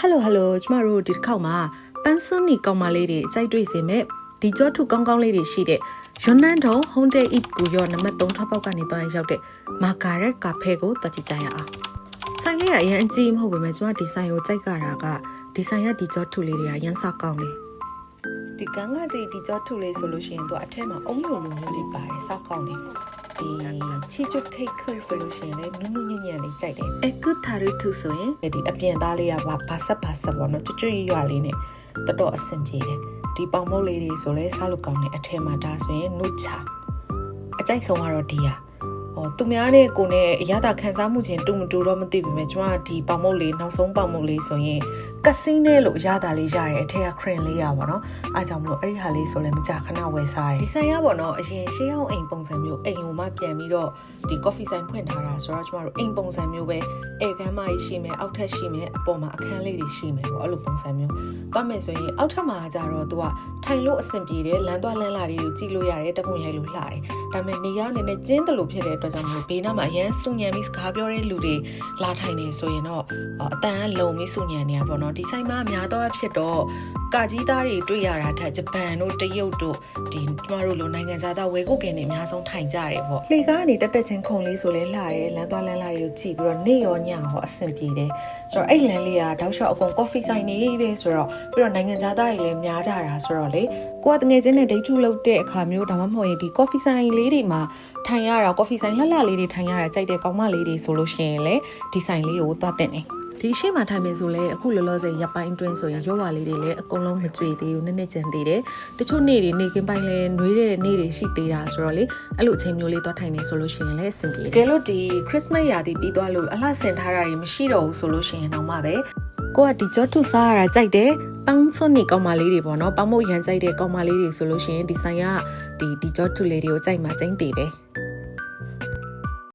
Hello ကျမတို့ဒီတစ်ခေါက်မှာပန်းစွန်းနီကောင်မလေးတွေကြိုက်တွေ့စေမဲ့ဒီကြောထုကောင်းကောင်းလေးတွေရှိတဲ့ရွန်နန်ထုံ Honda Eat ကိုရောနံပါတ်3ထောက်ပေါက်ကနေသွားရောက်တဲ့မာကာရက်ကာဖေကိုတွားကြည့်ကြရအောင်ဆိုင်လေးကအရင်အကြည့်မဟုတ်ပေမဲ့ကျမဒီဆိုင်ကိုကြိုက်ကြတာကဒီဆိုင်ရဒီကြောထုလေးတွေကရမ်းစကောင်းတယ်ဒီကန်းကစီဒီကြောထုလေးဆိုလို့ရှိရင်သူအထက်မှာအုံလိုလိုမျိုးလေးပါတယ်စကောင်းတယ်ဒီချီချုခိတ်ခဆိုလို့ရှိရင်လည်းနုနုညံ့ညံ့လေးကြိုက်တယ်အခုထာရထုဆိုရင်ဒီအပြင်သားလေးကဘာဆက်ပေါ့နော်ကျွတ်ရွာလေးနဲ့တော်အဆင်ပြေတယ်ဒီပေါင်မုတ်လေးတွေဆိုလဲစားလို့ကောင်းတယ်အထက်မှာဒါဆိုရင်နုချအကြိုက်ဆုံးကတော့ဒီဟာသူများနဲ့ကိုနဲ့အရသာခံစားမှုချင်းတူမတူတော့မသိဘူးမဲ့ကျွန်မဒီပေါင်မုတ်လေးနောက်ဆုံးပေါင်မုတ်လေးဆိုရင်ကစင်းနဲ့လို့အရသာလေးရတယ်အထက်ကခရင်လေးရပါတော့အားကြောင့်မလို့အဲ့ဒီဟာလေးဆိုလဲမကြခဏဝယ်စားတယ်ဒီဆိုင်ရပါတော့အရင်ရှေးအောင်အိမ်ပုံစံမျိုးအိမ်ကိုမှပြန်ပြီးတော့ဒီ coffee ဆိုင်ဖွင့်ထားတာဆိုတော့ကျွန်တော်တို့အိမ်ပုံစံမျိုးပဲဧကမ်းမကြီးရှိမယ်အောက်ထပ်ရှိမယ်အပေါ်မှာအခန်းလေးတွေရှိမယ်ပေါ့အဲ့လိုပုံစံမျိုးသွားမယ်ဆိုရင်အောက်ထပ်မှာကြတော့သူကထိုင်လို့အဆင်ပြေတယ်လမ်းသွားလမ်းလာတွေကိုကြည့်လို့ရတယ်တပုံရိုက်လို့လှတယ်ဒါပေမဲ့နေရာနေနဲ့ကျင်းတယ်လို့ဖြစ်တဲ့အတွက်ကြောင့်မလို့ဘေးနားမှာအရန်စုညံပြီးစကားပြောတဲ့လူတွေလာထိုင်နေဆိုရင်တော့အတန်လုံပြီးစုညံနေတာပေါ့နော်ဒီဆိုင်မှာအများတော့ဖြစ်တော့ကာကြီးသားတွေတွေ့ရတာထက်ဂျပန်တို့တရုတ်တို့ဒီကျမတို့လိုနိုင်ငံသားဝယ်ကိုကင်တွေအများဆုံးထိုင်ကြတယ်ပေါ့လေကားကနေတက်ချင်းခုံလေးဆိုလဲလှတယ်လမ်းသွားလမ်းလာတွေကိုကြည့်ပြီးတော့နေရောညဟောအဆင်ပြေတယ်ဆိုတော့အဲ့လမ်းလေးကတောက်လျှောက်အကုန် coffee ဆိုင်နေပဲဆိုတော့ပြီးတော့နိုင်ငံသားတွေလည်းများကြတာဆိုတော့လေကိုကတငယ်ချင်းနဲ့ date to လုပ်တဲ့အခါမျိုးဒါမှမဟုတ်ရင်ဒီ coffee ဆိုင်လေးတွေမှာထိုင်ရတာ coffee ဆိုင်လှလှလေးတွေထိုင်ရတာကြိုက်တဲ့ကောင်းမလေးတွေဆိုလို့ရှိရင်လေဒီဆိုင်လေးကိုသွားတင်နေဒီရှေ့မှာထိုင်မယ်ဆိုလဲအခုလောလောဆယ်ရပ်ပိုင်းတွင်းဆိုရင်ရောဝါလေးတွေလည်းအကုန်လုံးမကြွေသေးဘူးနည်းနည်းကြံသေးတယ်တချို့နေ့တွေနေကင်းပိုင်းလဲနှွေးတဲ့နေ့တွေရှိသေးတာဆိုတော့လေအဲ့လိုအချိန်မျိုးလေးသွားထိုင်နေဆိုလို့ရှိရင်လည်းအဆင်ပြေတယ်တကယ်လို့ဒီ Christmas ရာသီပြီးသွားလို့အလှဆင်ထားတာတွေမရှိတော့ဘူးဆိုလို့ရှိရင်တော့မှပဲကိုကဒီကြောထုစားရတာကြိုက်တယ်ပန်းစွန်းနေကောင်းမလေးတွေပေါ့နော်ပန်းမို့ရန်ကြိုက်တဲ့ကောင်းမလေးတွေဆိုလို့ရှိရင်ဒီဆိုင်ကဒီကြောထုလေးတွေကိုကြိုက်မှကျင်းသေးပဲ